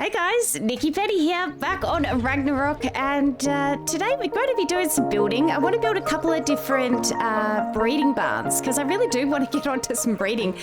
Hey guys, NikkiPenny here, back on Ragnarok, and today we're going to be doing some building. I want to build a couple of different breeding barns, because I really do want to get onto some breeding,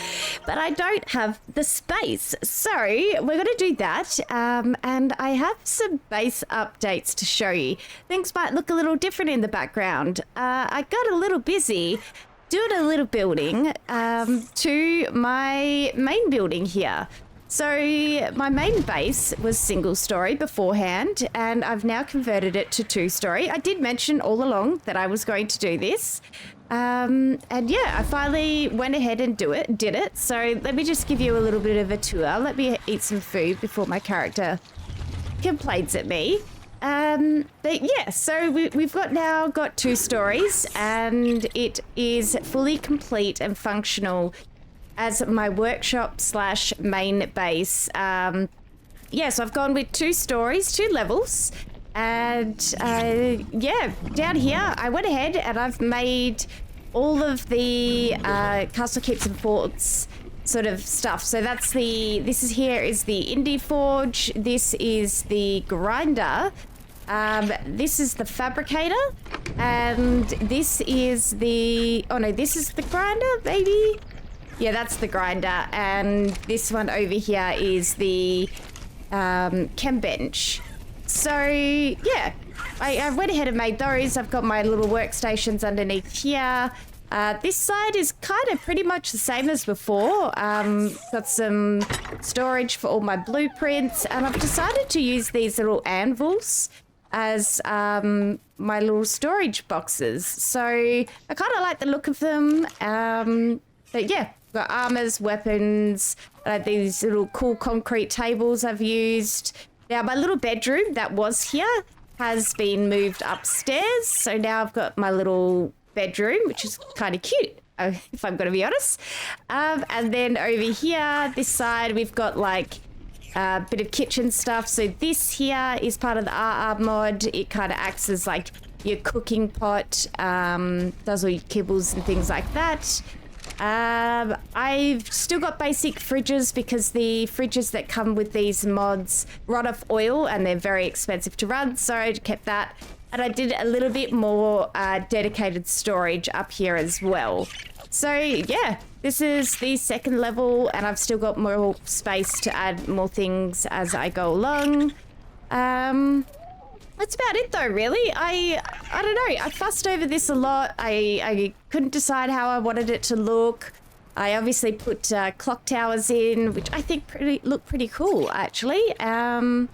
but I don't have the space. So we're going to do that, and I have some base updates to show you. Things might look a little different in the background. I got a little busy doing a little building to my main building here. So my main base was single story beforehand, and I've now converted it to 2-story. I did mention all along that I was going to do this. And yeah, I finally went ahead and did it. So let me just give you a little bit of a tour. Let me eat some food before my character complains at me. But yeah, so we've now got 2 stories, and it is fully complete and functional as my workshop / main base. Yeah, so I've gone with 2 stories, 2 levels. And yeah, down here, I went ahead and I've made all of the castle keeps and forts sort of stuff. So that's this is the indie forge. This is the grinder. This is the fabricator. And this is this is the grinder, maybe? Yeah, that's the grinder, and this one over here is the chem bench. So yeah, I went ahead and made those. I've got my little workstations underneath here. This side is kind of pretty much the same as before. Got some storage for all my blueprints, and I've decided to use these little anvils as my little storage boxes. So I kind of like the look of them. But yeah, got armors, weapons, these little cool concrete tables I've used. Now my little bedroom that was here has been moved upstairs. So now I've got my little bedroom, which is kind of cute, if I'm going to be honest. And then over here, this side, we've got like a bit of kitchen stuff. So this here is part of the RR mod. It kind of acts as like your cooking pot, does all your kibbles and things like that. I've still got basic fridges because the fridges that come with these mods run off oil and they're very expensive to run, so I kept that. And I did a little bit more dedicated storage up here as well. So yeah, this is the 2nd level, and I've still got more space to add more things as I go along. That's about it though, really. I don't know. I fussed over this a lot. I couldn't decide how I wanted it to look. I obviously put clock towers in, which I think look pretty cool, actually. Yeah,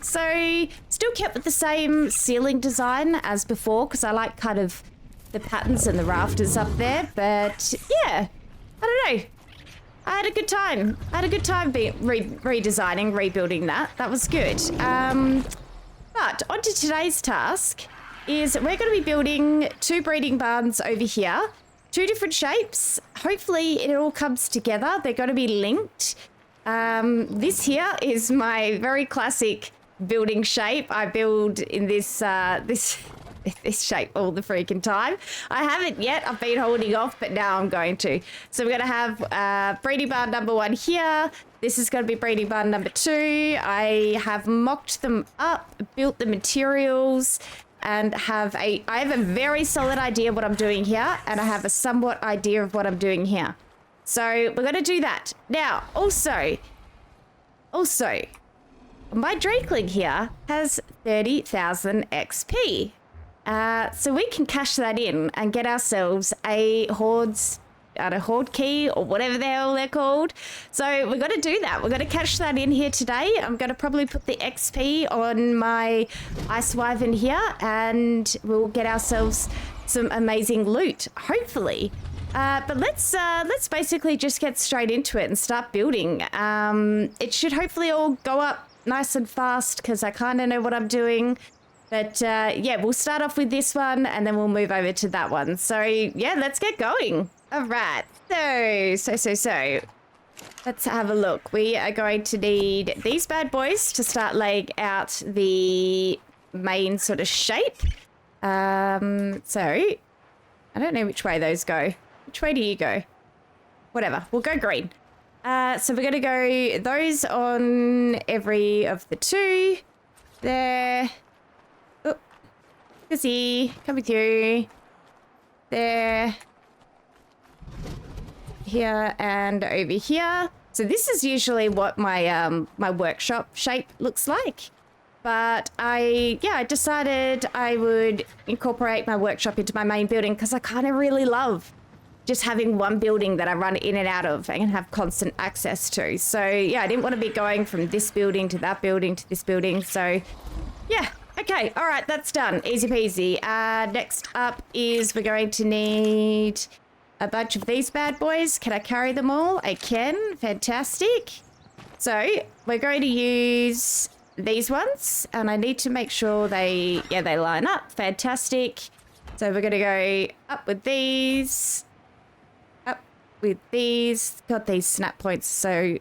so still kept with the same ceiling design as before, because I like kind of the patterns and the rafters up there. But yeah, I don't know. I had a good time. Redesigning, rebuilding that. That was good. But onto today's task is we're going to be building 2 breeding barns over here, 2 different shapes. Hopefully it all comes together. They're going to be linked. This here is my very classic building shape. I build in this this shape all the freaking time. I haven't yet. I've been holding off, but now I'm going to. So we're going to have breeding barn number 1 here. This is going to be breeding barn number 2. I have mocked them up, built the materials, and I have a very solid idea of what I'm doing here, and I have a somewhat idea of what I'm doing here. So we're going to do that. Now, also, my Drakeling here has 30,000 XP. So we can cash that in and get ourselves a horde key or whatever the hell they're called. So we're going to do that. We're going to cash that in here today. I'm going to probably put the XP on my Ice Wyvern here, and we'll get ourselves some amazing loot, hopefully. But let's basically just get straight into it and start building. It should hopefully all go up nice and fast because I kind of know what I'm doing. But yeah, we'll start off with this one and then we'll move over to that one. So yeah, let's get going. All right. So let's have a look. We are going to need these bad boys to start laying out the main sort of shape. So I don't know which way those go. Which way do you go? Whatever. We'll go green. So we're going to go those on every of the 2. There. Oh, Kizzy, come with you. There. Here and over here. So this is usually what my my workshop shape looks like. But I decided I would incorporate my workshop into my main building because I kind of really love just having one building that I run in and out of and have constant access to. So yeah, I didn't want to be going from this building to that building to this building. So yeah, okay, all right, that's done. Easy peasy. Next up is we're going to need a bunch of these bad boys. Can I carry them all? I can. Fantastic. So we're going to use these ones, and I need to make sure they line up. Fantastic. So we're going to go up with these. Up with these. God, these snap points are so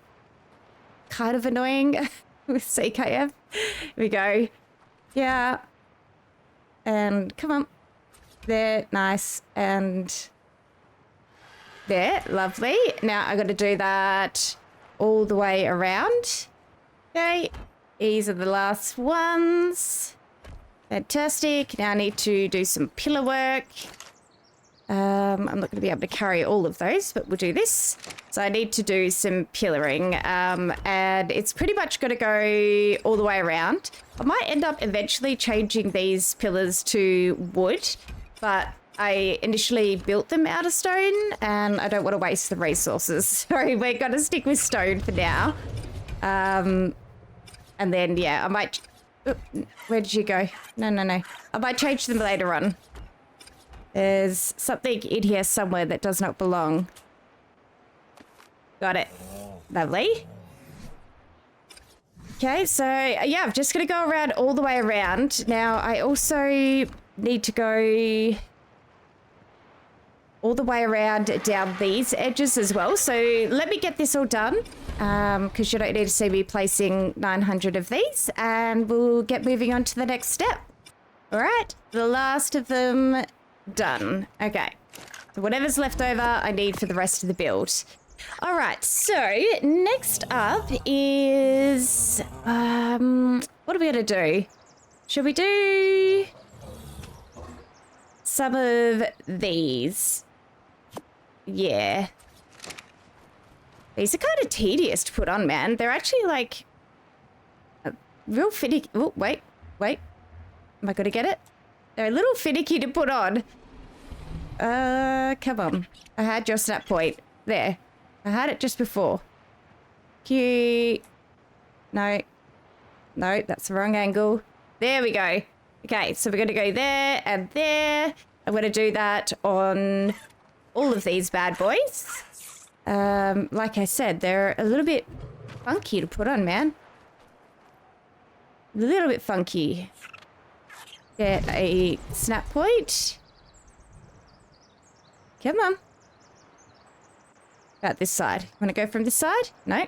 kind of annoying with CKF. Here we go. Yeah. And come on. There. Nice. And there. Lovely. Now I got to do that all the way around. Okay. These are the last ones. Fantastic. Now I need to do some pillar work. I'm not going to be able to carry all of those, but we'll do this. So I need to do some pillaring, and it's pretty much going to go all the way around. I might end up eventually changing these pillars to wood, but I initially built them out of stone, and I don't want to waste the resources. So we're going to stick with stone for now. And then, yeah, I might... Oh, where did you go? No. I might change them later on. There's something in here somewhere that does not belong. Got it. Lovely. Okay, so, yeah, I'm just going to go around all the way around. Now, I also need to go all the way around down these edges as well. So let me get this all done, because you don't need to see me placing 900 of these, and we'll get moving on to the next step. All right, the last of them done. Okay, so whatever's left over, I need for the rest of the build. All right, so next up is, what are we gonna do? Should we do some of these? Yeah. These are kind of tedious to put on, man. They're actually like real finicky. Oh, wait. Am I gonna get it? They're a little finicky to put on. Come on. I had your snap point. There. I had it just before. Cute. No, that's the wrong angle. There we go. Okay, so we're gonna go there and there. I'm gonna do that on all of these bad boys. Like I said, they're a little bit funky to put on, man. A little bit funky. Get a snap point. Come on. About this side. Want to go from this side? No.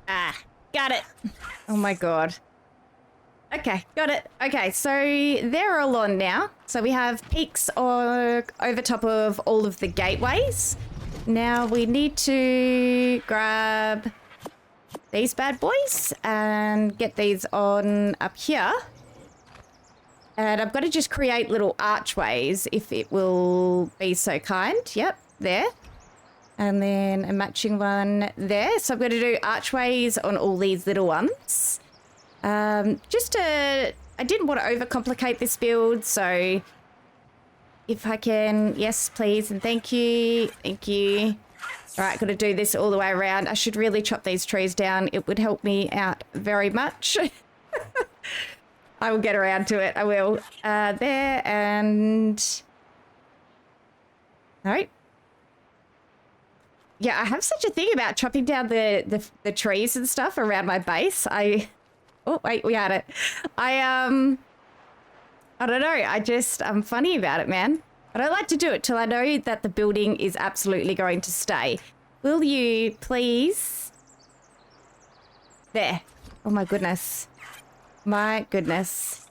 Ah, got it. Oh my god. Okay, got it. Okay, so they're all on now. So we have peaks over top of all of the gateways. Now we need to grab these bad boys and get these on up here. And I've got to just create little archways, if it will be so kind. Yep, there. And then a matching one there. So I'm going to do archways on all these little ones. I didn't want to overcomplicate this build, so if I can, yes, please, and thank you. All right, got to do this all the way around. I should really chop these trees down. It would help me out very much. I will get around to it. I will. There and... No. Yeah, I have such a thing about chopping down the trees and stuff around my base. Oh, wait, we had it. I don't know. I'm funny about it, man. I don't like to do it till I know that the building is absolutely going to stay. Will you please? There. Oh, my goodness. My goodness.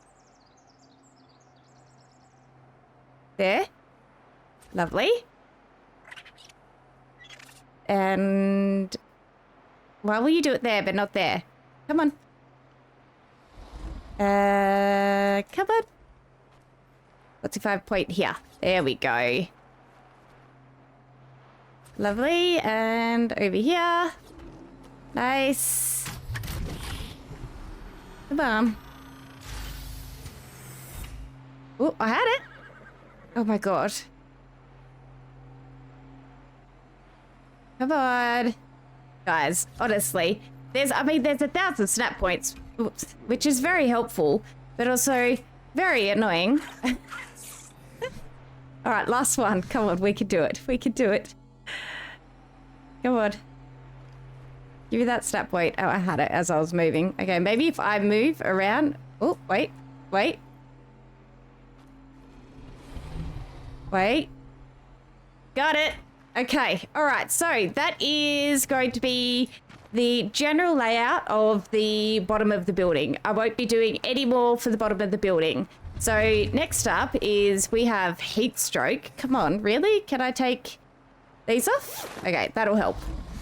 There. Lovely. And why will you do it there, but not there? Come on. Come on. What's if I point here? There we go. Lovely. And over here. Nice. Come on. Oh, I had it. Oh my god. Come on. Guys, honestly, there's 1,000 snap points, which is very helpful, but also very annoying. All right, last one. Come on, we can do it. We can do it. Come on. Give me that snap point. Oh, I had it as I was moving. Okay, maybe if I move around. Oh, wait. Wait. Wait. Got it. Okay. All right. So that is going to be the general layout of the bottom of the building. I won't be doing any more for the bottom of the building. So next up is we have heat stroke. Come on, really? Can I take these off? Okay, that'll help.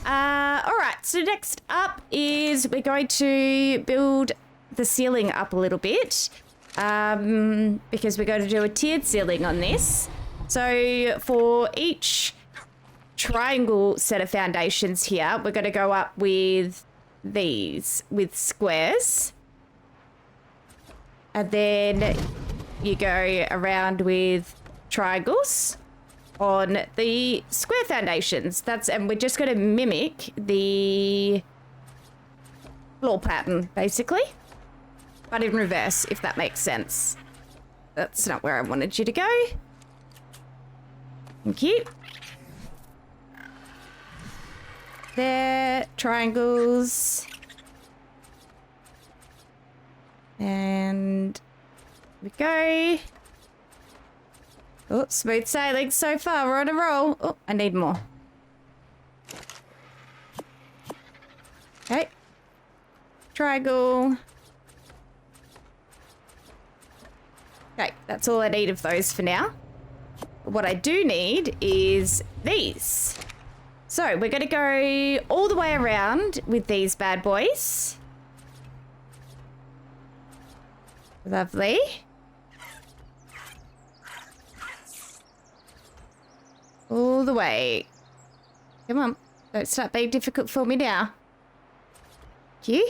All right, so next up is we're going to build the ceiling up a little bit because we're going to do a tiered ceiling on this. So for each triangle set of foundations here, we're going to go up with these, with squares. And then you go around with triangles on the square foundations. And we're just going to mimic the floor pattern, basically. But in reverse, if that makes sense. That's not where I wanted you to go. Thank you. There, triangles. And we go. Oh, smooth sailing so far. We're on a roll. Oh, I need more. Okay. Triangle. Okay, that's all I need of those for now. What I do need is these. So we're going to go all the way around with these bad boys. Lovely. All the way. Come on. Don't start being difficult for me now. Thank you.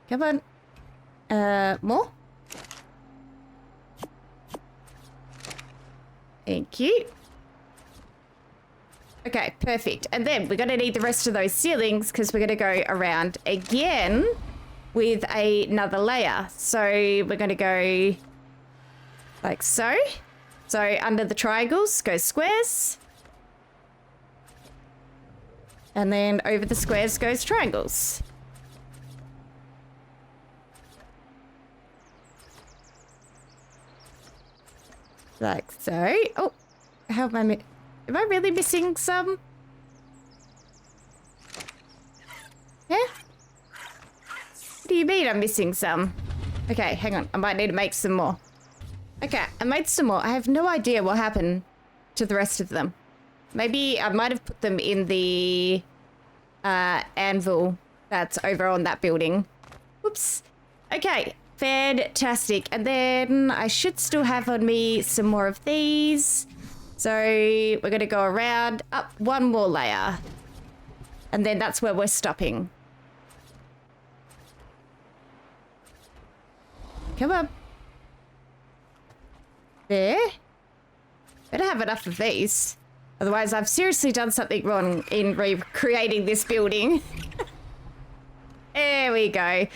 Come on. More. Thank you. Okay, perfect. And then we're going to need the rest of those ceilings because we're going to go around again with another layer. So we're going to go like so. So under the triangles go squares. And then over the squares goes triangles. Like so. Oh, how am I am I really missing some? Yeah? What do you mean I'm missing some? Okay, hang on. I might need to make some more. Okay, I made some more. I have no idea what happened to the rest of them. Maybe I might have put them in the anvil that's over on that building. Whoops. Okay, fantastic. And then I should still have on me some more of these. So we're going to go around, up one more layer. And then that's where we're stopping. Come on. There. Better have enough of these. Otherwise, I've seriously done something wrong in recreating this building. There we go.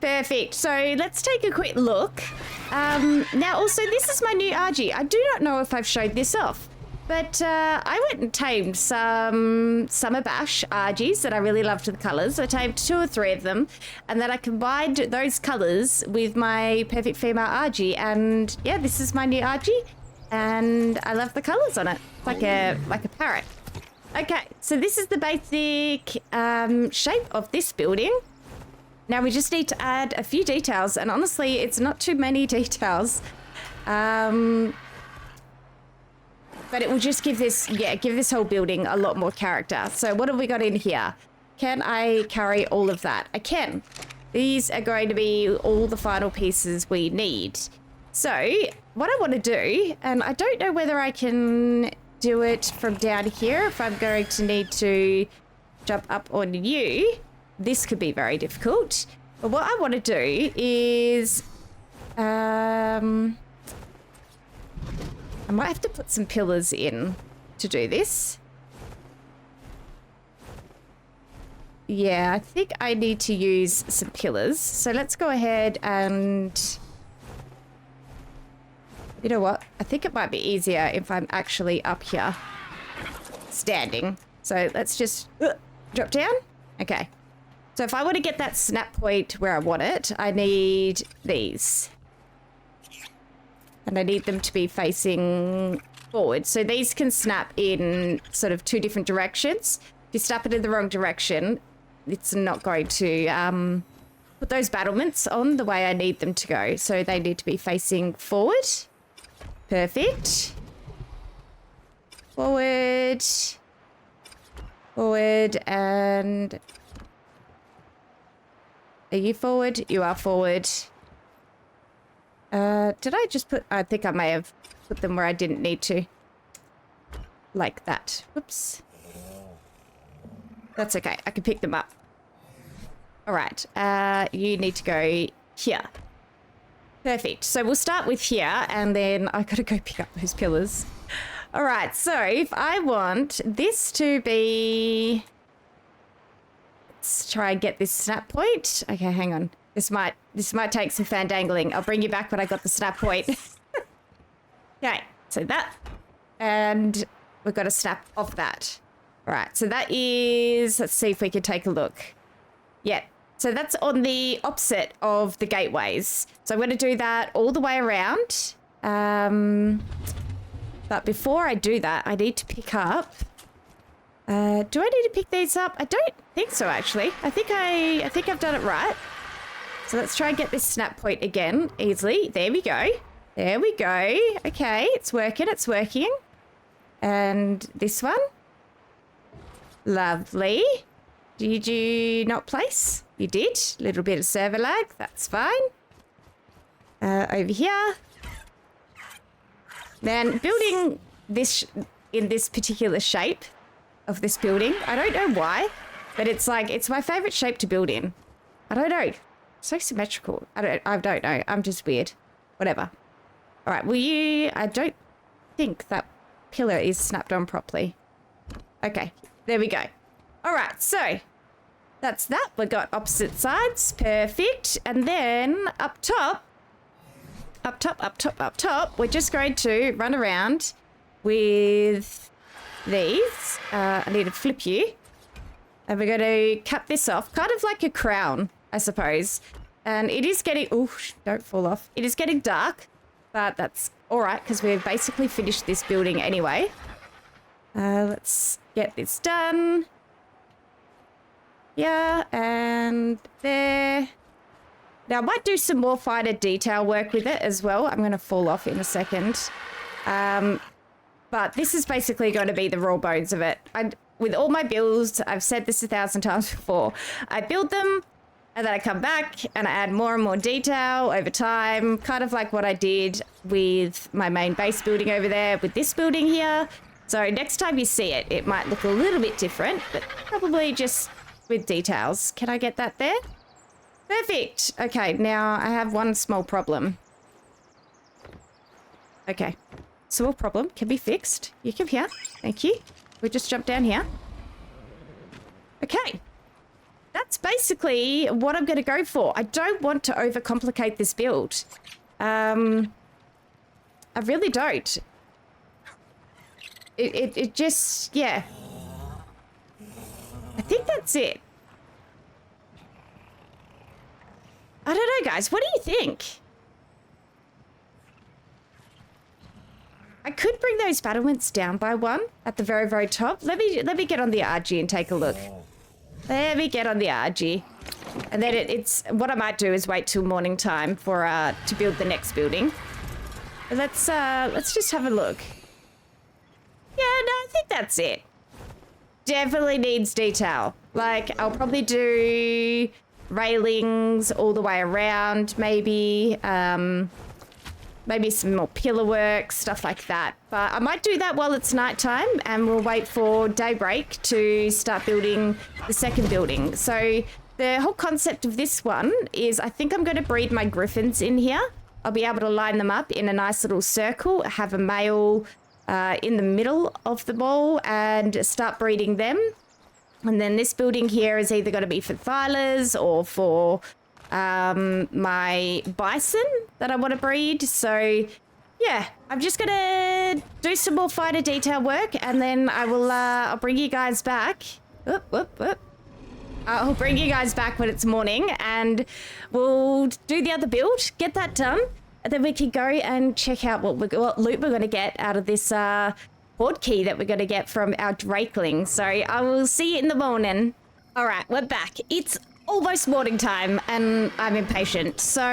Perfect. So let's take a quick look. Now, also, this is my new RG. I do not know if I've showed this off, but I went and tamed some Summer Bash RGs that I really loved the colours. I tamed 2 or 3 of them, and then I combined those colours with my Perfect Female RG, and yeah, this is my new RG, and I love the colours on it. Like a parrot. Okay, so this is the basic shape of this building. Now we just need to add a few details, and honestly, it's not too many details. But but it will just give this, give this whole building a lot more character. So what have we got in here? Can I carry all of that? I can. These are going to be all the final pieces we need. So what I want to do, and I don't know whether I can do it from down here, if I'm going to need to jump up on you. This could be very difficult. But what I want to do is, I might have to put some pillars in to do this. Yeah, I think I need to use some pillars. So let's go ahead and... You know what? I think it might be easier if I'm actually up here, standing. So let's just drop down. Okay. So if I want to get that snap point where I want it, I need these. And I need them to be facing forward. So these can snap in sort of two different directions. If you snap it in the wrong direction, it's not going to put those battlements on the way I need them to go. So they need to be facing forward. Perfect. Forward. Forward and... Are you forward? You are forward. Did I just put... I think I may have put them where I didn't need to. Like that. Whoops. That's okay. I can pick them up. All right. You need to go here. Perfect. So we'll start with here, and then I got to go pick up those pillars. All right. So if I want this to be... Let's try and get this snap point. Okay, hang on. This might take some fandangling. I'll bring you back when I got the snap point. Okay. So that, and we've got a snap of that. All right. So that is... Let's see if we can take a look. Yeah. So that's on the opposite of the gateways. So I'm going to do that all the way around. But before I do that, I need to pick up... do I need to pick these up? I don't think so, actually. I think I've done it right. So let's try and get this snap point again easily. There we go. There we go. Okay, it's working. It's working. And this one. Lovely. Did you not place? You did. A little bit of server lag. That's fine. Over here. Man, building this in this particular shape of this building, I don't know why, but it's like, it's my favorite shape to build in. I don't know. So symmetrical. I don't know. I'm just weird. Whatever. All right. Will you... I don't think that pillar is snapped on properly. Okay. There we go. All right. So that's that. We've got opposite sides. Perfect. And then up top, we're just going to run around with these. I need to flip you. And we're going to cut this off. Kind of like a crown, I suppose. And it is getting... Oh, don't fall off. It is getting dark. But that's all right, because we've basically finished this building anyway. Let's get this done. Yeah, and there. Now, I might do some more finer detail work with it as well. I'm going to fall off in a second. But this is basically going to be the raw bones of it. With all my builds, I've said this 1,000 times before, I build them, and then I come back and I add more and more detail over time, kind of like what I did with my main base building over there, with this building here. So next time you see it, it might look a little bit different, but probably just with details. Can I get that there? Perfect. Okay, now I have one small problem. Okay. Small problem can be fixed. You come here. Thank you. We just jump down here. Okay. That's basically what I'm going to go for. I don't want to overcomplicate this build. I really don't. It just, yeah. I think that's it. I don't know, guys. What do you think? I could bring those battlements down by one at the very, very top. Let me get on the RG and take a look. Let me get on the RG. And then it's what I might do is wait till morning time for to build the next building. Let's just have a look. think that's it. Definitely needs detail. Like, I'll probably do railings all the way around, maybe. Maybe some more pillar work, stuff like that. But I might do that while it's nighttime, and we'll wait for daybreak to start building the second building. So the whole concept of this one is I think I'm going to breed my griffins in here. I'll be able to line them up in a nice little circle, have a male in the middle of the ball, and start breeding them. And then this building here is either going to be for thylas or for my bison that I want to breed. So yeah, I'm just gonna do some more finer detail work, and then I will I'll bring you guys back. I'll bring you guys back when it's morning, and we'll do the other build, get that done, and then we can go and check out what loot we're gonna get out of this horde key that we're gonna get from our drakeling. So I will see you in the morning. All right, we're back. It's almost morning time, and I'm impatient, so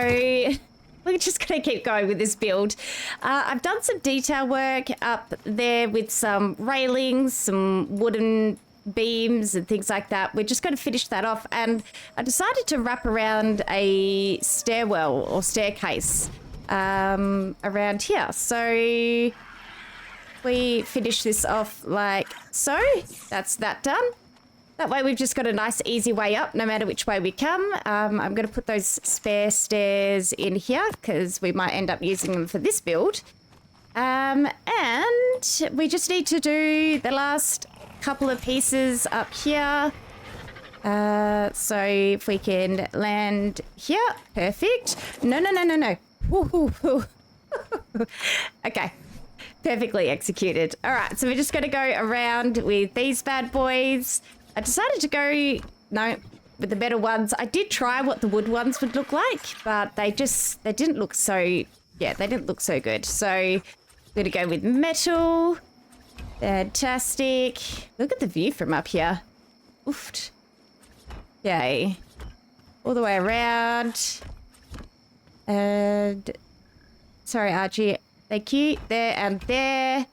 we're just gonna keep going with this build. I've done some detail work up there with some railings, some wooden beams and things like that. We're just going to finish that off, and I decided to wrap around a stairwell or staircase around here. So we finish this off like so. That's that done. That way we've just got a nice easy way up no matter which way we come. I'm going to put those spare stairs in here because we might end up using them for this build. And we just need to do the last couple of pieces up here. So if we can land here, perfect. No. Woo. Okay, perfectly executed. All right, so we're just going to go around with these bad boys. I decided to go, with the better ones. I did try what the wood ones would look like, but they didn't look so, they didn't look so good. So I'm going to go with metal. Fantastic. Look at the view from up here. Oofed. Okay. All the way around. And, sorry, Archie. Thank you. There and there.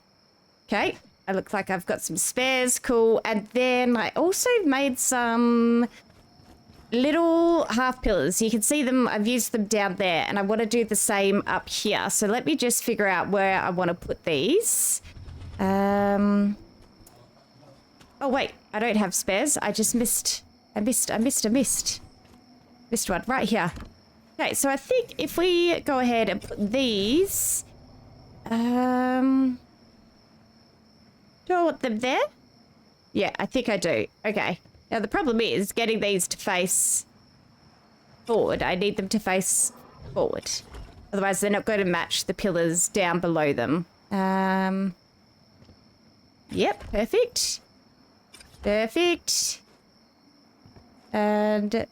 Okay. It looks like I've got some spares. Cool. And then I also made some little half pillars. You can see them. I've used them down there, and I want to do the same up here. So let me just figure out where I want to put these. Oh wait, I don't have spares. I just missed. I missed one right here. Okay, so I think if we go ahead and put these, do I want them there? Yeah, I think I do. Okay. Now the problem is getting these to face forward. I need them to face forward. Otherwise they're not going to match the pillars down below them. Yep, perfect. Perfect. And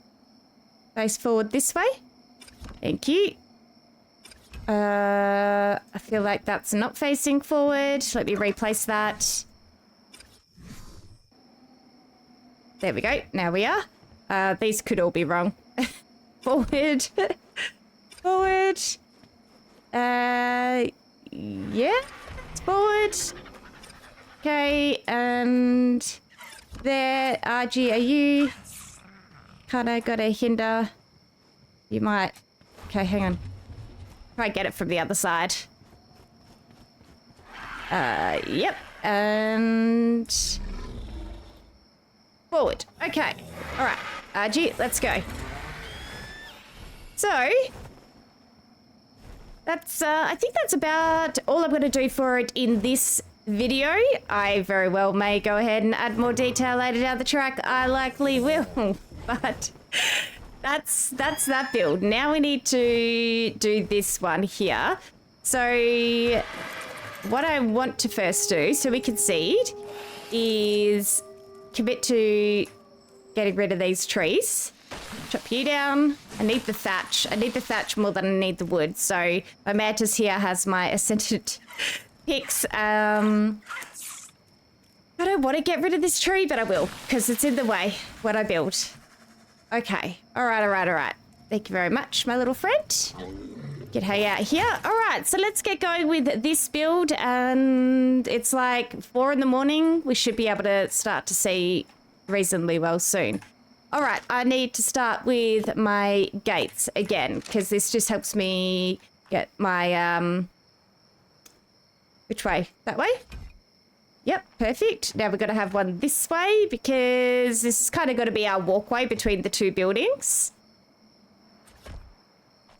face forward this way. Thank you. I feel like that's not facing forward. Let me replace that. There we go. Now we are. These could all be wrong. Forward. Forward. Yeah. It's forward. Okay, and there, RG, are you kind of got a hinder? You might. Okay, hang on. Try get it from the other side. Yep, and forward. Okay, all right, RG, let's go. So that's, I think that's about all I'm going to do for it in this video. I very well may go ahead and add more detail later down the track. I likely will, but that's that build. Now we need to do this one here. So what I want to first do, so we concede, is commit to getting rid of these trees. Chop you down. I need the thatch. I need the thatch more than I need the wood. So my mantis here has my ascendant picks. I don't want to get rid of this tree, but I will, because it's in the way when I build. Okay. All right. Thank you very much, my little friend. Get her out here. All right, so let's get going with this build. And it's like 4 in the morning. We should be able to start to see reasonably well soon. All right, I need to start with my gates again, because this just helps me get my, which way? That way? Yep, perfect. Now we're going to have one this way, because this is kind of going to be our walkway between the two buildings.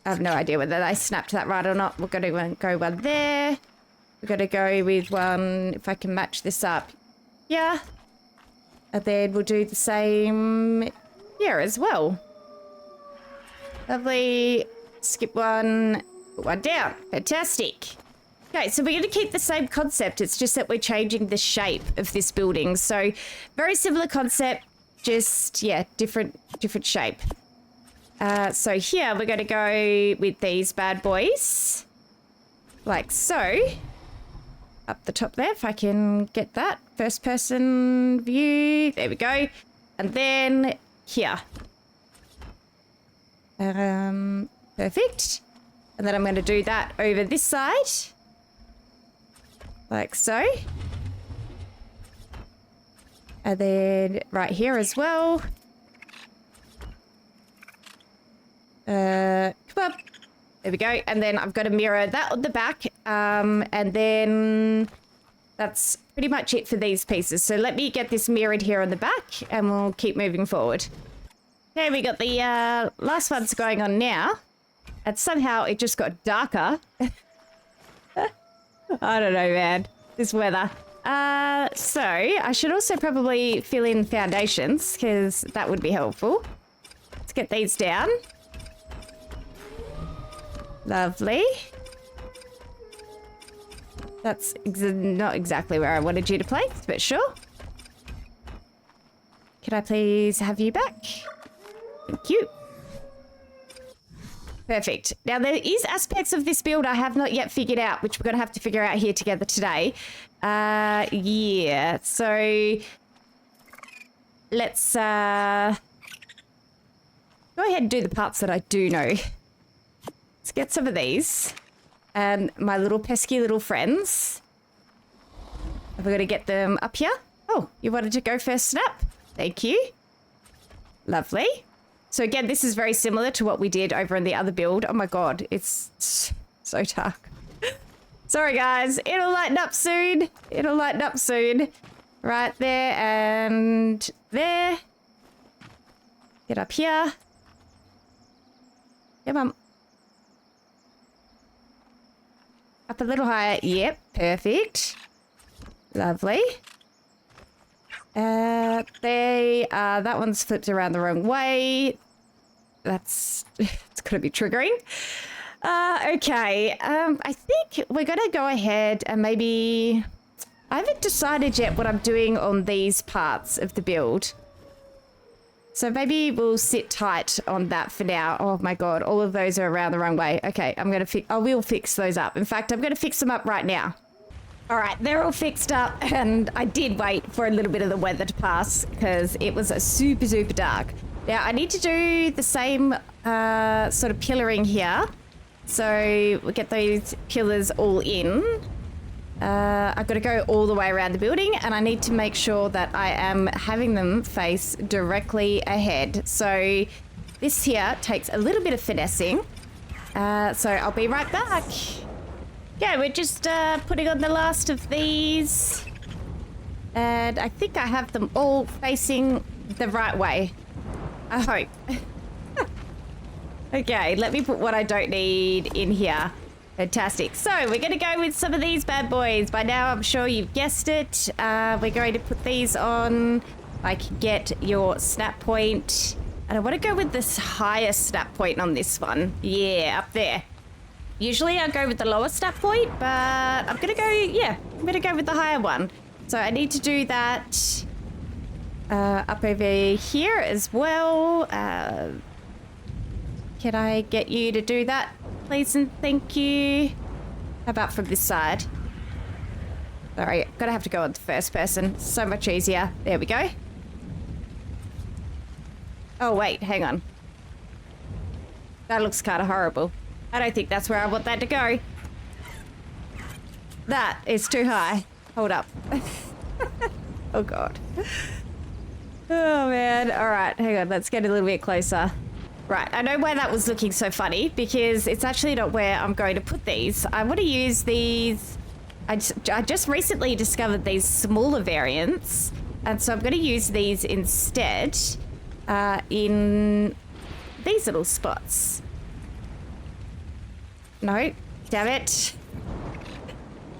I have no idea whether they snapped that right or not. We're going to go one there. We're going to go with one, if I can match this up. Yeah. And then we'll do the same here as well. Lovely. Skip one. Put one down. Fantastic. Okay, so we're going to keep the same concept. It's just that we're changing the shape of this building. So very similar concept, just, yeah, different shape. So here we're going to go with these bad boys, like so. Up the top there, if I can get that. First person view, there we go. And then here. Perfect. And then I'm going to do that over this side, like so. And then right here as well. Come on. There we go. And then I've got to mirror that on the back. And then that's pretty much it for these pieces. So let me get this mirrored here on the back and we'll keep moving forward. Okay, we got the last ones going on now. And somehow it just got darker. I don't know, man. This weather. So I should also probably fill in foundations because that would be helpful. Let's get these down. Lovely. That's not exactly where I wanted you to place, but sure. Could I please have you back? Thank you. Perfect. Now, there is aspects of this build I have not yet figured out, which we're going to have to figure out here together today. Yeah. So, let's go ahead and do the parts that I do know. Let's get some of these. And my little pesky little friends. We're going to get them up here. Oh, you wanted to go first, Snap? Thank you. Lovely. So again, this is very similar to what we did over in the other build. Oh my god, it's so dark. Sorry guys, it'll lighten up soon. It'll lighten up soon. Right there and there. Get up here. Come on. Up a little higher. Yep, perfect. Lovely. That one's flipped around the wrong way. It's gonna be triggering. Okay. I think we're gonna go ahead and maybe... I haven't decided yet what I'm doing on these parts of the build. So maybe we'll sit tight on that for now. Oh my god, all of those are around the wrong way. Okay, I will fix those up. In fact, I'm gonna fix them up right now. All right, they're all fixed up, and I did wait for a little bit of the weather to pass because it was super, super dark. Now, I need to do the same sort of pillaring here. So we'll get those pillars all in. I've got to go all the way around the building, and I need to make sure that I am having them face directly ahead. So this here takes a little bit of finessing. So I'll be right back. Yeah, we're just putting on the last of these. And I think I have them all facing the right way. I hope. Okay, let me put what I don't need in here. Fantastic. So we're going to go with some of these bad boys. By now, I'm sure you've guessed it. We're going to put these on. I can get your snap point. And I want to go with this highest snap point on this one. Yeah, up there. Usually I go with the lower snap point, but I'm going to go, yeah, I'm going to go with the higher one. So I need to do that up over here as well. Can I get you to do that, please and thank you? How about from this side? Sorry, I'm going to have to go on the first person. So much easier. There we go. Oh, wait, hang on. That looks kind of horrible. I don't think that's where I want that to go. That is too high. Hold up. Oh, God. Oh, man. All right, hang on. Let's get a little bit closer. Right, I know why that was looking so funny, because it's actually not where I'm going to put these. I want to use these. I just recently discovered these smaller variants, and so I'm going to use these instead in these little spots. No, damn it.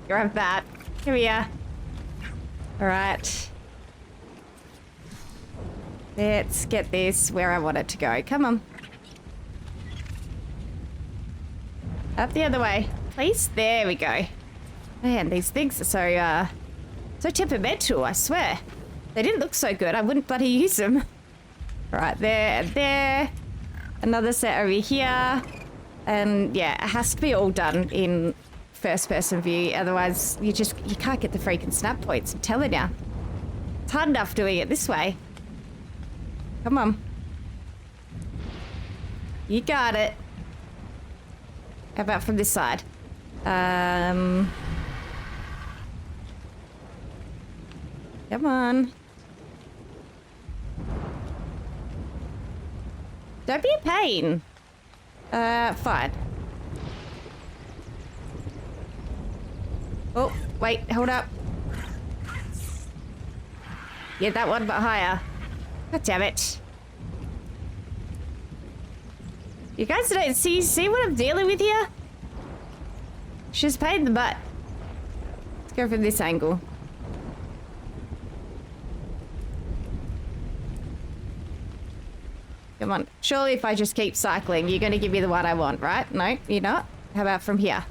Grab that. Come here. All right. Let's get this where I want it to go. Come on. Up the other way, please. There we go. Man, these things are so temperamental, I swear. They didn't look so good. I wouldn't bloody use them. Right, there and there. Another set over here. And yeah, it has to be all done in first person view. Otherwise, you can't get the freaking snap points. I'm telling you. It's hard enough doing it this way. Come on. You got it. How about from this side? Come on. Don't be a pain. Fine. Oh, wait, hold up. Yeah, that one, but higher. God damn it. You guys don't see what I'm dealing with here? She's paid in the butt. Let's go from this angle. Come on. Surely if I just keep cycling, you're going to give me the one I want, right? No, you're not. How about from here?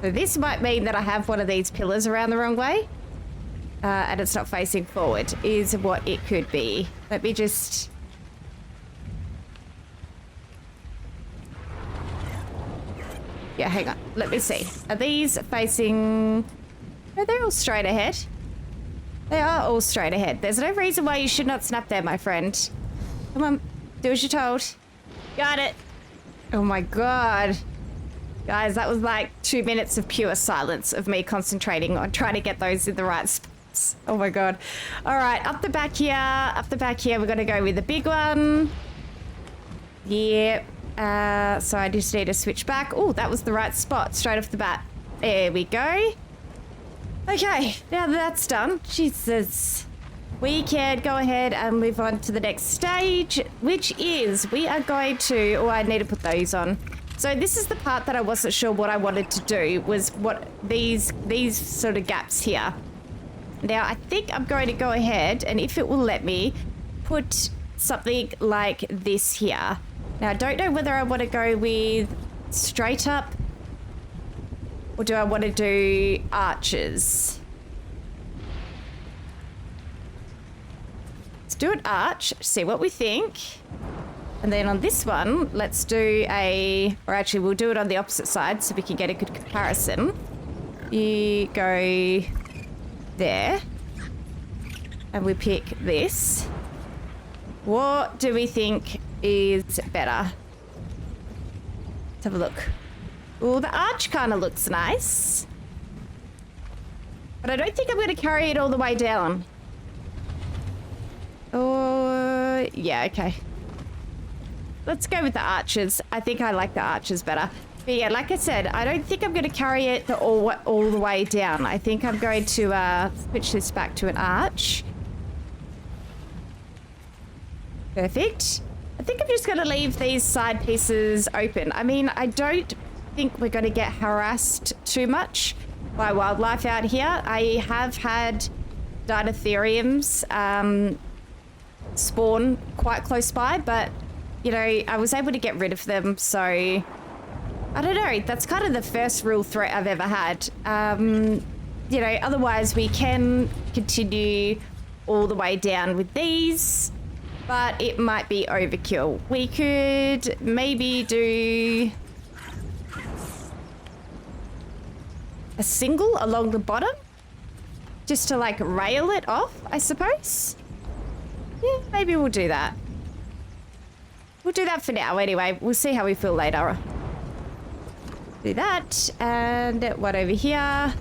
So this might mean that I have one of these pillars around the wrong way. And it's not facing forward, is what it could be. Let me just... Yeah, hang on. Let me see. Are these facing... No, they're all straight ahead. They are all straight ahead. There's no reason why you should not snap there, my friend. Come on. Do as you're told. Got it. Oh my god. Guys, that was like 2 minutes of pure silence of me concentrating on trying to get those in the right spots. Oh my god. All right, up the back here. Up the back here. We're going to go with the big one. Yep. So I just need to switch back. Oh, that was the right spot straight off the bat. There we go. Okay, now that that's done, Jesus, we can go ahead and move on to the next stage, which is we are going to... Oh, I need to put those on. So this is the part that I wasn't sure what I wanted to do, was what these sort of gaps here. Now, I think I'm going to go ahead, and if it will let me, put something like this here. Now, I don't know whether I want to go with straight up, or do I want to do arches? Let's do an arch, see what we think. And then on this one, let's do a... Or actually, we'll do it on the opposite side so we can get a good comparison. You go there. And we pick this. What do we think is better? Let's have a look. Oh, the arch kind of looks nice. But I don't think I'm going to carry it all the way down. Oh, yeah, okay. Let's go with the arches. I think I like the arches better. But yeah, like I said, I don't think I'm going to carry it all the way down. I think I'm going to switch this back to an arch. Perfect. I think I'm just going to leave these side pieces open. I mean, I don't think we're going to get harassed too much by wildlife out here. I have had dinotheriums spawn quite close by, but you know, I was able to get rid of them, so I don't know. That's kind of the first real threat I've ever had. You know, otherwise we can continue all the way down with these, but it might be overkill. We could maybe do a single along the bottom, just to like rail it off, I suppose. Yeah, maybe we'll do that. we'll do that for now anyway. We'll see how we feel later. Do that. And what over here?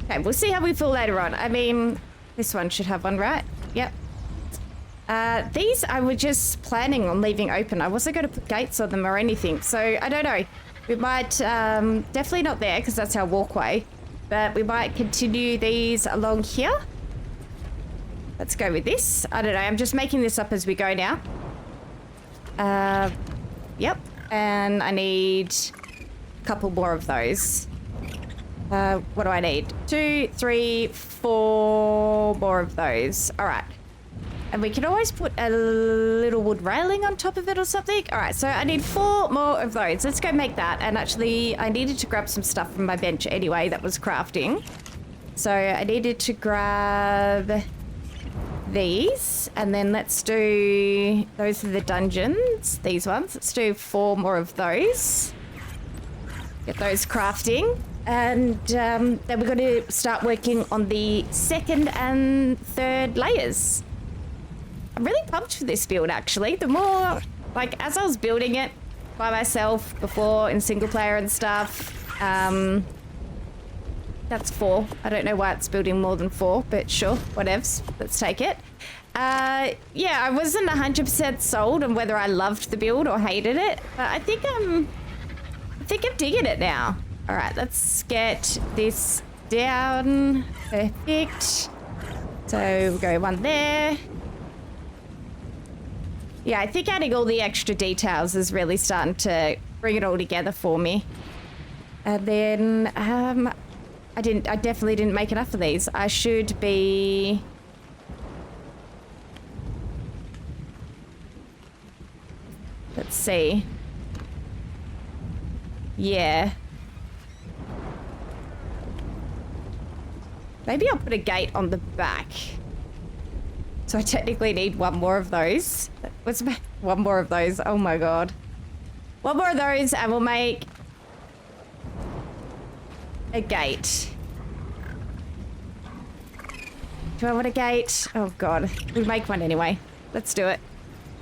Okay, we'll see how we feel later on. I mean, this one should have one, right? Yep. These I was just planning on leaving open. I wasn't going to put gates on them or anything. So, I don't know. We might, definitely not there because that's our walkway. But we might continue these along here. Let's go with this. I don't know. I'm just making this up as we go now. Yep. And I need a couple more of those. What do I need? 2, 3, 4 more of those. All right. And we can always put a little wood railing on top of it or something. All right, so I need 4 more of those. Let's go make that. And actually, I needed to grab some stuff from my bench anyway that was crafting. So I needed to grab these. And then let's do... Those are the dungeons, these ones. Let's do 4 more of those. Get those crafting. And then we're going to start working on the 2nd and 3rd layers. I'm really pumped for this build, actually. The more, like, as I was building it by myself before in single player and stuff, that's 4. I don't know why it's building more than 4, but sure, whatevs. Let's take it. Yeah, I wasn't 100% sold on whether I loved the build or hated it, but I think I'm digging it now. All right, let's get this down. Perfect. So we'll go one there. Yeah, I think adding all the extra details is really starting to bring it all together for me. And then, I definitely didn't make enough of these. I should be... Let's see. Yeah. Maybe I'll put a gate on the back. So I technically need 1 more of those. What's 1 more of those? Oh my god. 1 more of those and we'll make a gate. Do I want a gate? Oh god. We'll make one anyway. Let's do it.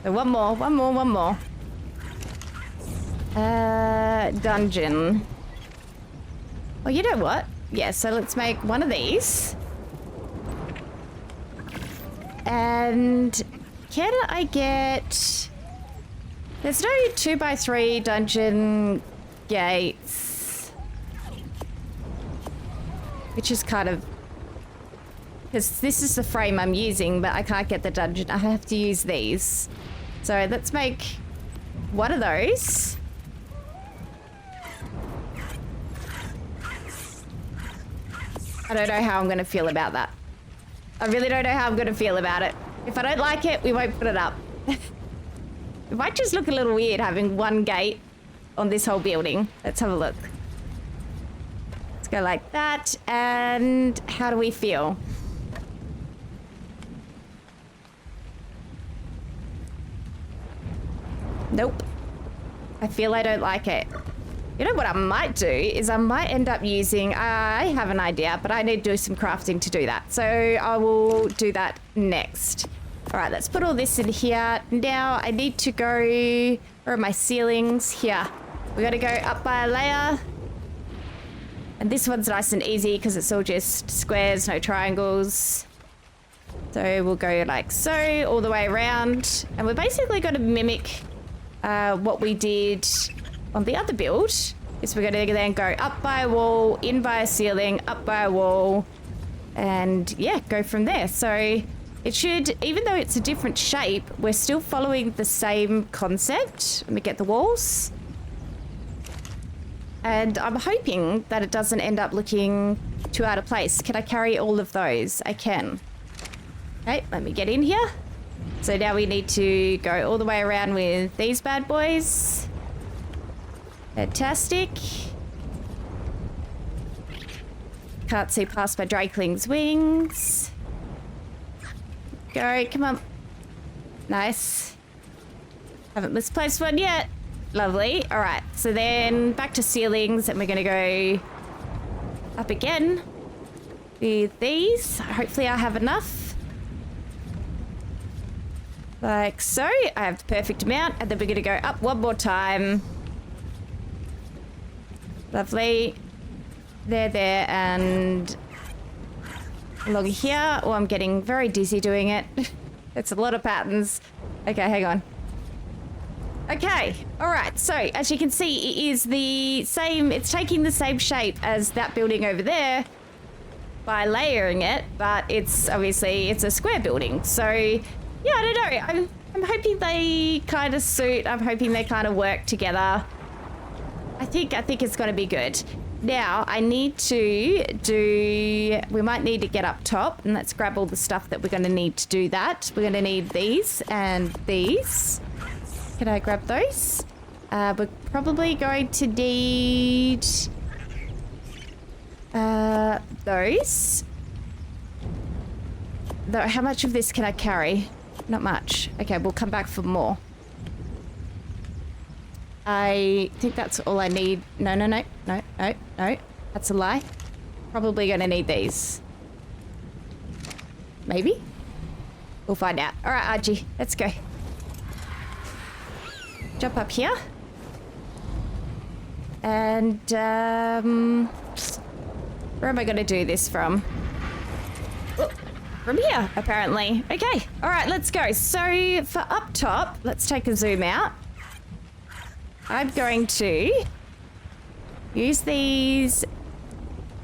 So 1 more, 1 more, 1 more. Dungeon. Oh, you know what? Yeah, so let's make 1 of these. And can I get... There's no 2x3 dungeon gates. Which is kind of... Because this is the frame I'm using, but I can't get the dungeon. I have to use these. So let's make 1 of those. I don't know how I'm going to feel about that. I really don't know how I'm going to feel about it. If I don't like it, we won't put it up. It might just look a little weird having 1 gate on this whole building. Let's have a look. Let's go like that. And how do we feel? Nope. I feel I don't like it. You know what I might do is I might end up using, I have an idea, but I need to do some crafting to do that. So I will do that next. All right, let's put all this in here. Now I need to go, where are my ceilings? Here. We gotta go up by a layer. And this one's nice and easy because it's all just squares, no triangles. So we'll go like so, all the way around. And we're basically gonna mimic what we did on the other build. Is we're going to then go up by a wall, in by a ceiling, up by a wall, and yeah, go from there. So it should, even though it's a different shape, we're still following the same concept. Let me get the walls. And I'm hoping that it doesn't end up looking too out of place. Can I carry all of those? I can. Okay, let me get in here. So now we need to go all the way around with these bad boys. Fantastic. Can't see past my Drakeling's wings. Go, come on. Nice. Haven't misplaced one yet. Lovely. All right, so then back to ceilings, and we're gonna go up again with these. Hopefully I have enough. Like so. I have the perfect amount, and then we're gonna go up one more time. Lovely. There, and along here. Oh, I'm getting very dizzy doing it. It's a lot of patterns. Okay, hang on. Okay, all right. So as you can see, it is the same. It's taking the same shape as that building over there by layering it, but it's obviously it's a square building. So yeah, I don't know. I'm hoping they kind of suit. I'm hoping they kind of work together. I think it's going to be good. Now I need to do. We might need to get up top, and let's grab all the stuff that we're going to need to do that. We're going to need these and these. Can I grab those? We're probably going to need those. Though, how much of this can I carry? Not much. Okay, we'll come back for more. I think that's all I need. No. That's a lie. Probably gonna need these. Maybe? We'll find out. All right, Archie, let's go. Jump up here. And, where am I gonna do this from? Oh, from here, apparently. Okay, all right, let's go. So, for up top, let's take a zoom out. I'm going to use these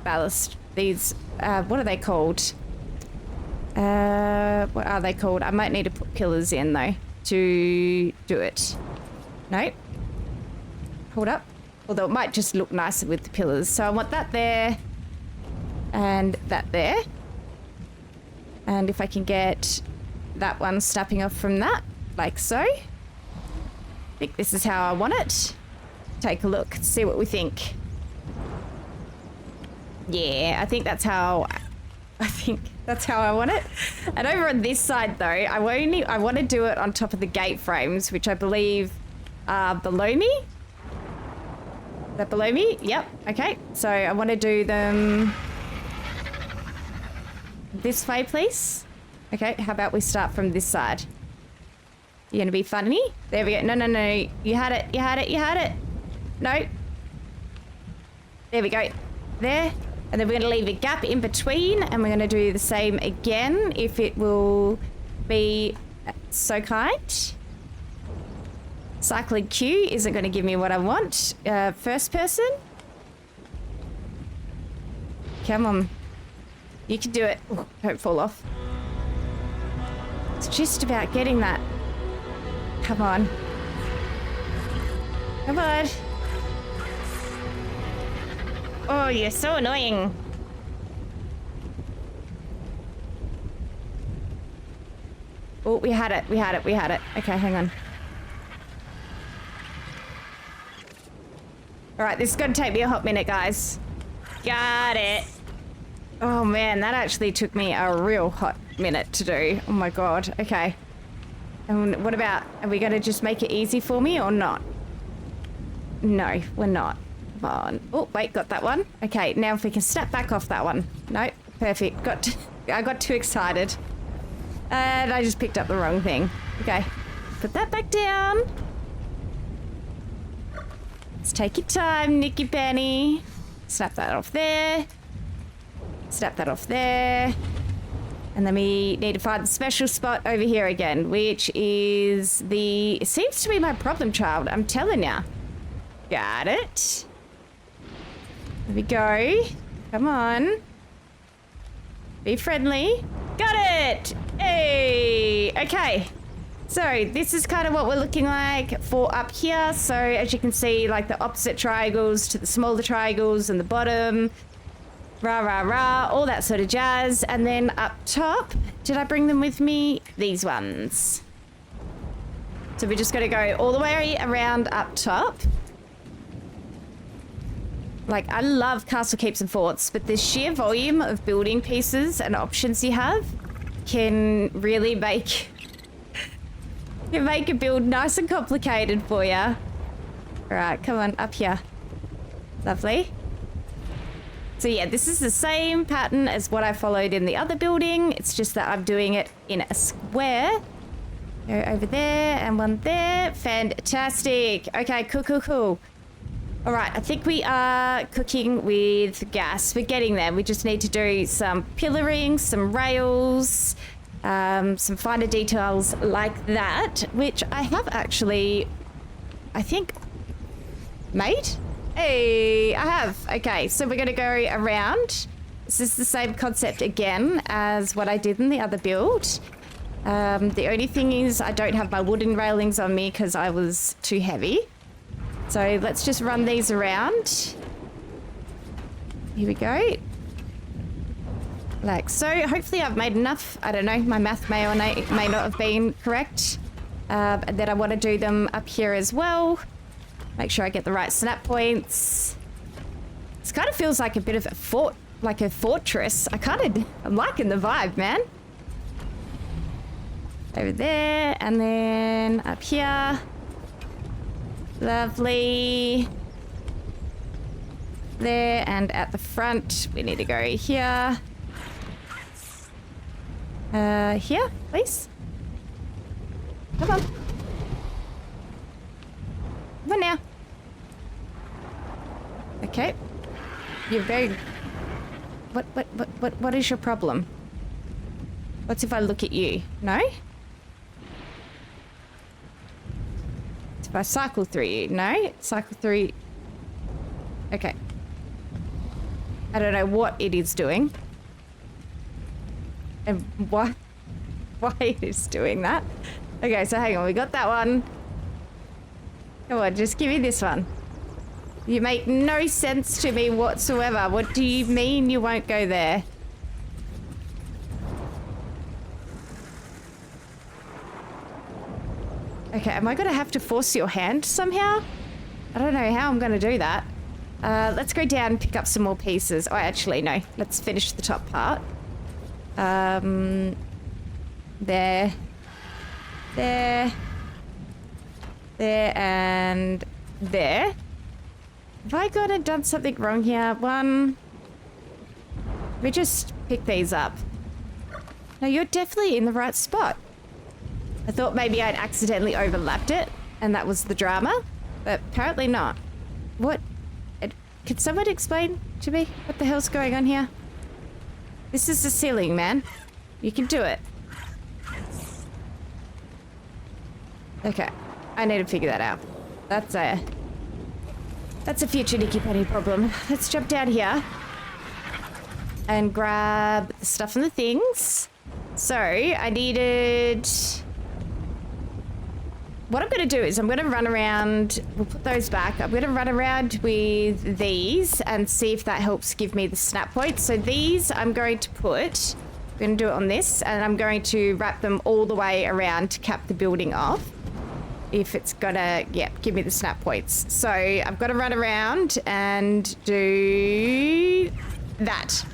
ballast, what are they called? What are they called? I might need to put pillars in though to do it. Nope. Hold up. Although it might just look nicer with the pillars. So I want that there and that there. And if I can get that one snapping off from that, like so. I think this is how I want it. Take a look, see what we think. Yeah, I think that's how I want it. And over on this side though, I want to do it on top of the gate frames, which I believe are below me. Is that below me? Yep. Okay. So I want to do them this way, please. Okay. How about we start from this side? You're gonna be funny? There we go. No. You had it. No. There we go. There. And then we're gonna leave a gap in between, and we're gonna do the same again if it will be so kind. Cycling queue isn't gonna give me what I want. First person. Come on. You can do it. Ooh, don't fall off. It's just about getting that. Come on. Come on. Oh, you're so annoying. Oh, we had it. Okay, hang on. All right, this is gonna take me a hot minute, guys. Got it. Oh man, that actually took me a real hot minute to do. Oh my God, okay. And what about, are we gonna just make it easy for me or not? No, we're not. Come on. Oh, wait, got that one. Okay, now if we can step back off that one. No, perfect. I got too excited. And I just picked up the wrong thing. Okay, put that back down. Let's take your time, NikkiPenny. Snap that off there. Snap that off there. And then we need to find the special spot over here again, which is it seems to be my problem child, I'm telling ya. Got it. There we go. Come on. Be friendly. Got it! Hey! Okay. So this is kind of what we're looking like for up here. So as you can see, like the opposite triangles to the smaller triangles in the bottom. Rah, all that sort of jazz. And then up top, did I bring them with me? These ones. So we're just gonna go all the way around up top. Like, I love castle keeps and forts, but the sheer volume of building pieces and options you have can really make a build nice and complicated for you. All right, come on, up here. Lovely. So yeah, this is the same pattern as what I followed in the other building. It's just that I'm doing it in a square. Go over there and one there. Fantastic. Okay, cool. All right, I think we are cooking with gas. We're getting there. We just need to do some pillaring, some rails, some finer details like that, which I have actually, I think, made. Hey, I have. Okay, so we're going to go around. This is the same concept again as what I did in the other build. The only thing is I don't have my wooden railings on me because I was too heavy. So let's just run these around. Here we go. Like so. Hopefully I've made enough. I don't know. My math may or may not have been correct. And then I want to do them up here as well. Make sure I get the right snap points. This kind of feels like a bit of a fort, like a fortress. I'm liking the vibe, man. Over there, and then up here. Lovely. There, and at the front, we need to go here. Here, please. Come on. Come on now. Okay. You're very... What is your problem? What's if I look at you? No? If I cycle through you? No? Cycle through... Okay. I don't know what it is doing. And why it is doing that. Okay, so hang on. We got that one. Come on, just give me this one. You make no sense to me whatsoever. What do you mean you won't go there? Okay, am I going to have to force your hand somehow? I don't know how I'm going to do that. Let's go down and pick up some more pieces. Oh, actually, no. Let's finish the top part. There. There. There and there. Have I got and done something wrong here? One. Let me just pick these up. No, you're definitely in the right spot. I thought maybe I'd accidentally overlapped it, and that was the drama, but apparently not. What? Can someone explain to me what the hell's going on here? This is the ceiling, man. You can do it. Okay. I need to figure that out. That's a future NikkiPenny problem. Let's jump down here and grab the stuff and the things. So, I needed... What I'm going to do is I'm going to run around, we'll put those back. I'm going to run around with these and see if that helps give me the snap points. So these I'm going to put, I'm going to do it on this, and I'm going to wrap them all the way around to cap the building off. If it's going to, yeah, give me the snap points. So I've got to run around and do that.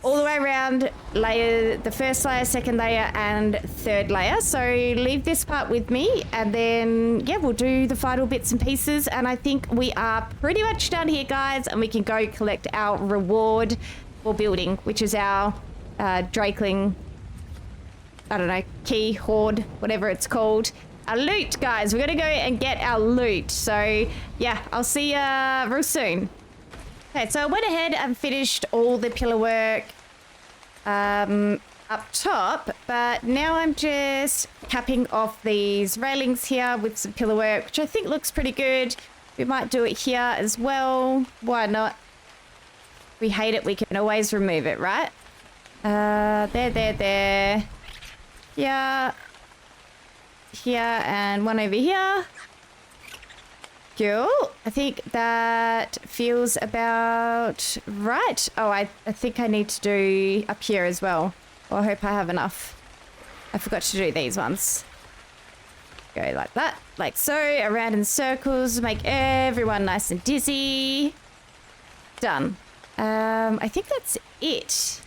All the way around, layer, the first layer, second layer, and third layer. So leave this part with me, and then, yeah, we'll do the final bits and pieces. And I think we are pretty much done here, guys, and we can go collect our reward for building, which is our Drakeling, I don't know, key, hoard, whatever it's called. Our loot, guys. We're going to go and get our loot. So, yeah, I'll see you real soon. Okay, so I went ahead and finished all the pillar work up top, but now I'm just capping off these railings here with some pillar work, which I think looks pretty good. We might do it here as well. Why not? If we hate it, we can always remove it, right? There. Here. Here, and one over here. Cool. I think that feels about right. Oh, I think I need to do up here as well. Well, I hope I have enough. I forgot to do these ones. Go like that, like so, around in circles, make everyone nice and dizzy. Done. I think that's it.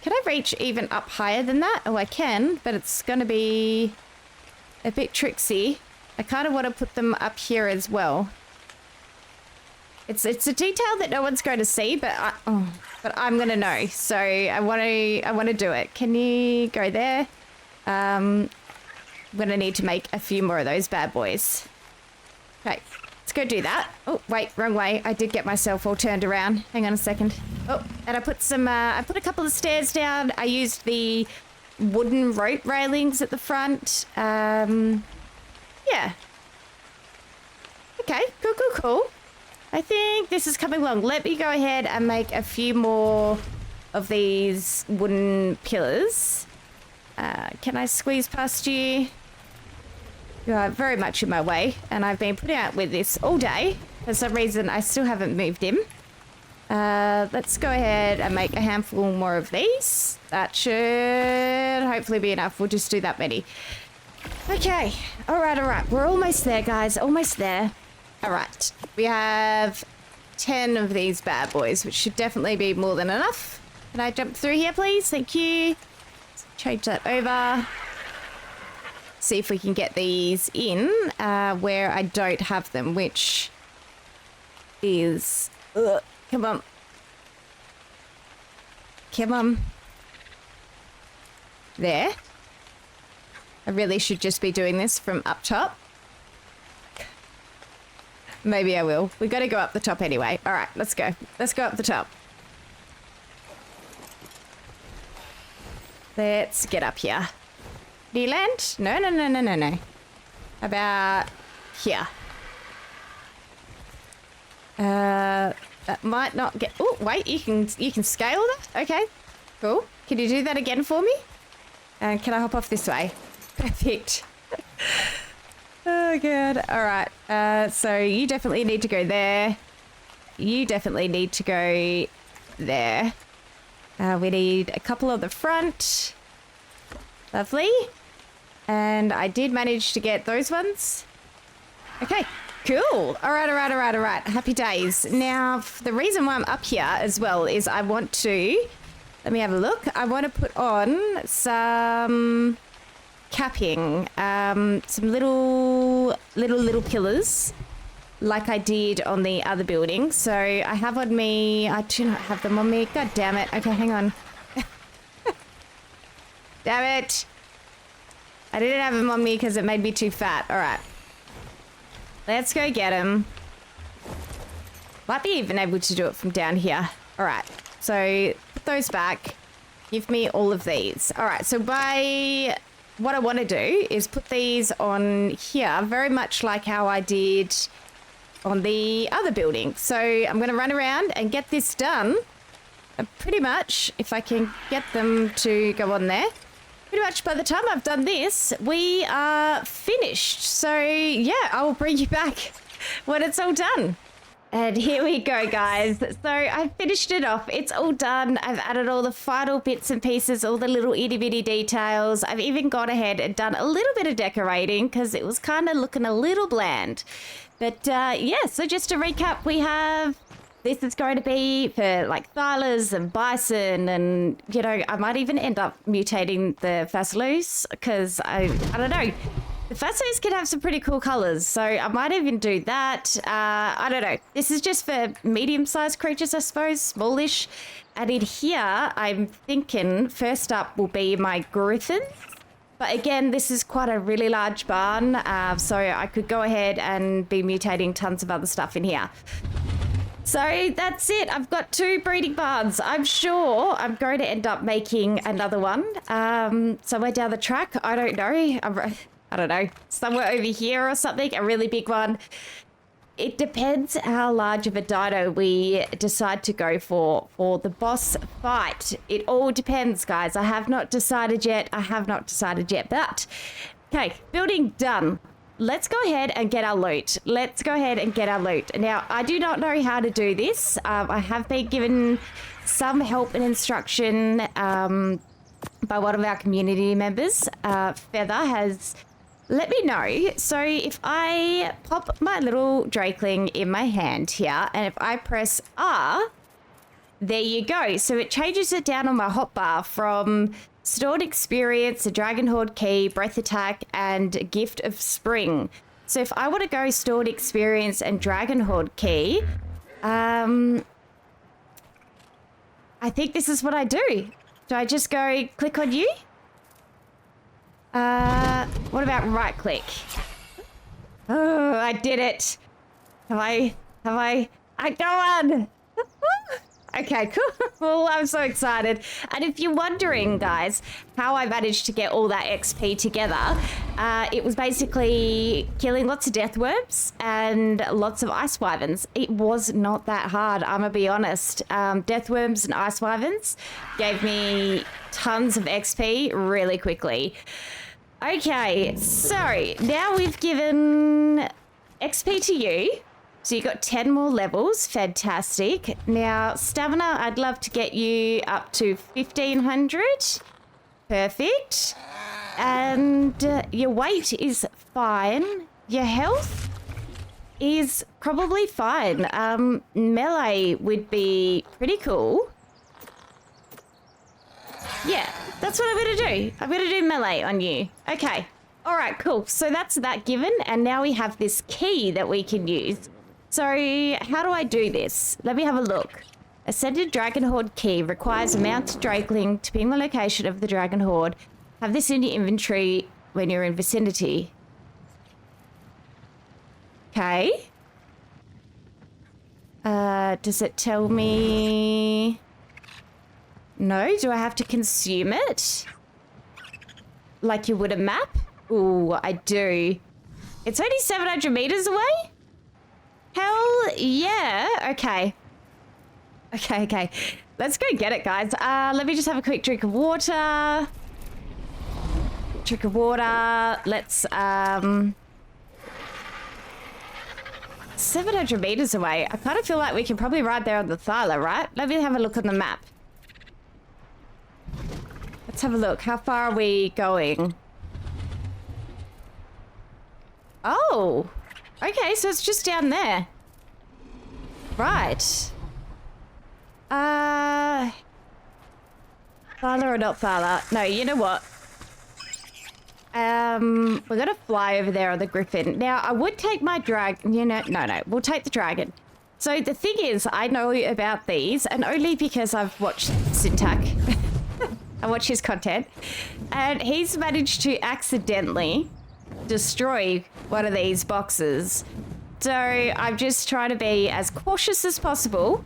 Can I reach even up higher than that? Oh, I can, but it's going to be a bit tricksy. I kind of want to put them up here as well. It's a detail that no one's going to see, but I'm gonna know. So I want to do it. Can you go there? I'm gonna need to make a few more of those bad boys. Okay, let's go do that. Oh wait, wrong way. I did get myself all turned around. Hang on a second. Oh, and I put some. I put a couple of stairs down. I used the wooden rope railings at the front. Yeah. Okay, cool. I think this is coming along. Let me go ahead and make a few more of these wooden pillars. Can I squeeze past you? You are very much in my way, and I've been putting out with this all day. For some reason, I still haven't moved him. Let's go ahead and make a handful more of these. That should hopefully be enough. We'll just do that many. Okay. All right. We're almost there, guys. Almost there. All right. We have 10 of these bad boys, which should definitely be more than enough. Can I jump through here, please? Thank you. Let's change that over. See if we can get these in where I don't have them, which is... come on. There. I really should just be doing this from up top. Maybe I will. We got to go up the top anyway. All right, let's go. Let's go up the top. Let's get up here. Do you land? No. About here. That might not get... Oh, wait, you can scale that? Okay, cool. Can you do that again for me? And can I hop off this way? Perfect. Oh, good. All right. So you definitely need to go there. You definitely need to go there. We need a couple of the front. Lovely. And I did manage to get those ones. Okay, cool. All right. Happy days. Now, the reason why I'm up here as well is I want to... Let me have a look. I want to put on some... capping, some little pillars like I did on the other building. So I have on me, I do not have them on me. God damn it. Okay, hang on. Damn it. I didn't have them on me because it made me too fat. All right. Let's go get them. Might be even able to do it from down here. All right. So put those back. Give me all of these. All right. So what I want to do is put these on here, very much like how I did on the other building. So I'm going to run around and get this done. Pretty much, if I can get them to go on there, pretty much by the time I've done this, we are finished. So yeah, I will bring you back when it's all done. And here we go, guys. So I finished it off. It's all done. I've added all the final bits and pieces, all the little itty bitty details. I've even gone ahead and done a little bit of decorating because it was kind of looking a little bland. But yeah, so just to recap, we have... This is going to be for like thylas and bison, and you know, I might even end up mutating the facilos because I don't know. The facilos can have some pretty cool colors, so I might even do that. I don't know. This is just for medium-sized creatures, I suppose, smallish. And in here, I'm thinking first up will be my griffins. But again, this is quite a really large barn, so I could go ahead and be mutating tons of other stuff in here. So that's it. I've got 2 breeding barns. I'm sure I'm going to end up making another one. Somewhere down the track. I don't know. I don't know. Somewhere over here or something. A really big one. It depends how large of a dino we decide to go for the boss fight. It all depends, guys. I have not decided yet. But, okay, building done. Let's go ahead and get our loot. Now, I do not know how to do this. I have been given some help and instruction by one of our community members. Feather has let me know. So if I pop my little Drakeling in my hand here, and if I press R, there you go. So it changes it down on my hotbar from stored experience, a dragon horde key, breath attack, and gift of spring. So if I want to go stored experience and dragon horde key, I think this is what I do. Do I just go click on you? What about right click? Oh, I did it. I go on. Okay, cool. Well, I'm so excited. And if you're wondering, guys, how I managed to get all that XP together, it was basically killing lots of death worms and lots of ice wyverns. It was not that hard, I'm gonna be honest. Death worms and ice wyverns gave me tons of XP really quickly. Okay, so now we've given XP to you. So you got 10 more levels, fantastic. Now, stamina, I'd love to get you up to 1500. Perfect. And your weight is fine. Your health is probably fine. Melee would be pretty cool. Yeah, that's what I'm gonna do. I'm gonna do melee on you. Okay. All right, cool. So that's that given, and now we have this key that we can use. So how do I do this? Let me have a look. Ascended Dragon Horde key requires a mounted Drakeling to ping the location of the Dragon Horde. Have this in your inventory when you're in vicinity. Okay. Does it tell me... No, do I have to consume it? Like you would a map? Ooh, I do. It's only 700 meters away? Hell yeah. Okay. Okay. Let's go get it, guys. Let me just have a quick drink of water. Let's, 700 meters away. I kind of feel like we can probably ride there on the Thyla, right? Let me have a look on the map. Let's have a look. How far are we going? Oh. Okay, so it's just down there. Right. Thyla or not Thyla? No, you know what? We're gonna fly over there on the Griffin. Now, I would take my dragon. You know, no. We'll take the dragon. So the thing is, I know about these, and only because I've watched Syntac. I watch his content, and he's managed to accidentally destroy one of these boxes. So I'm just trying to be as cautious as possible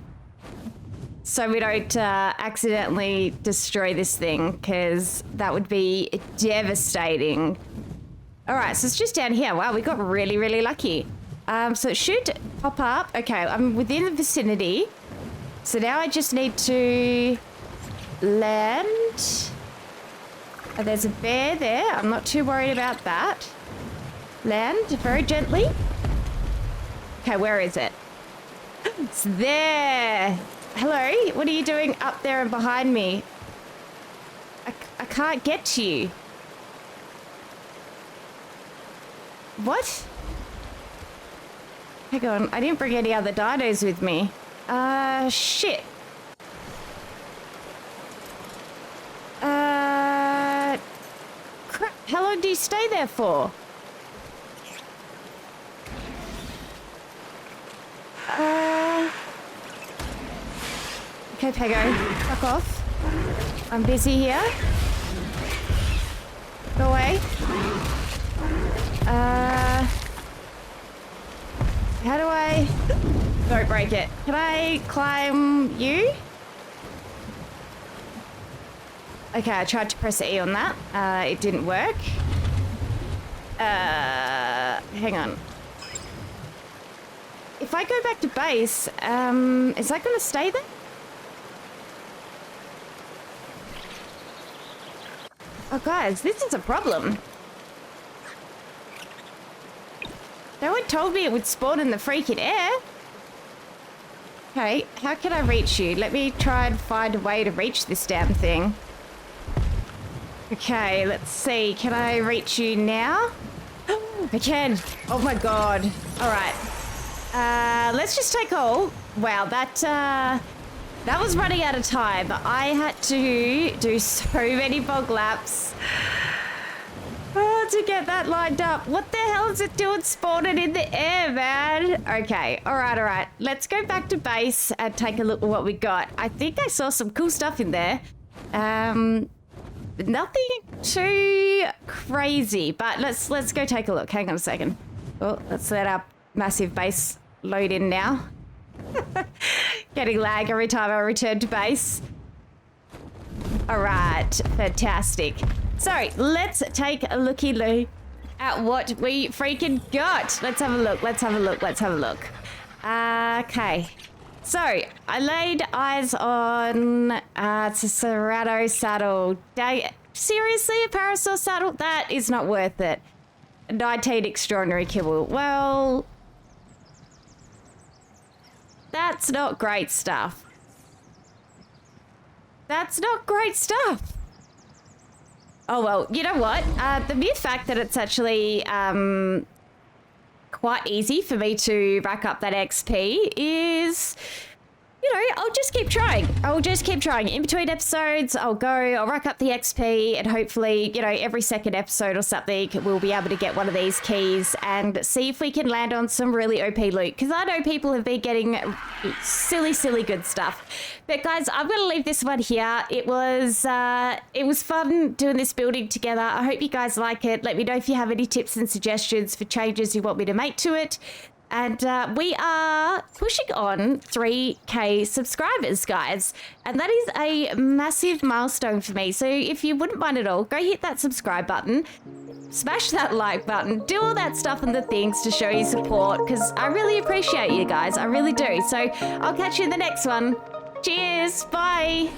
so we don't accidentally destroy this thing, because that would be devastating. All right, so it's just down here. Wow, we got really, really lucky. So it should pop up. Okay, I'm within the vicinity. So now I just need to land. Oh, there's a bear there. I'm not too worried about that. Land very gently. Okay, where is it? It's there. Hello, what are you doing up there and behind me? I can't get to you. What? Hang on, I didn't bring any other dinos with me. Shit. Crap, how long do you stay there for? Okay, Pego, fuck off. I'm busy here. Go away. How do I... Don't break it. Can I climb you? Okay, I tried to press E on that. It didn't work. Hang on. If I go back to base, is that going to stay there? Oh, guys, this is a problem. No one told me it would spawn in the freaking air. Okay, how can I reach you? Let me try and find a way to reach this damn thing. Okay, let's see. Can I reach you now? I can. Oh my god. All right. Let's just take all. Wow, that was running out of time. I had to do so many bog laps. Oh, while to get that lined up. What the hell is it doing spawning in the air, man? Okay, all right. Let's go back to base and take a look at what we got. I think I saw some cool stuff in there. Nothing too crazy, but let's go take a look. Hang on a second. Oh, let's let our massive base load in now. Getting lag every time I return to base. All right, fantastic. So let's take a looky-loo at what we freaking got. Let's have a look. Okay. So I laid eyes on it's a Serrato saddle. Seriously, a Parasaur saddle? That is not worth it. 19 extraordinary kibble. Well, that's not great stuff. Oh, well, you know what? The mere fact that it's actually quite easy for me to rack up that XP is, you know, I'll just keep trying. In between episodes, I'll rack up the XP, and hopefully, you know, every second episode or something, we'll be able to get one of these keys and see if we can land on some really OP loot. Because I know people have been getting silly good stuff. But guys, I'm going to leave this one here. It was fun doing this building together. I hope you guys like it. Let me know if you have any tips and suggestions for changes you want me to make to it. And we are pushing on 3K subscribers, guys. And that is a massive milestone for me. So if you wouldn't mind at all, go hit that subscribe button. Smash that like button. Do all that stuff and the things to show your support. Because I really appreciate you guys. I really do. So I'll catch you in the next one. Cheers. Bye.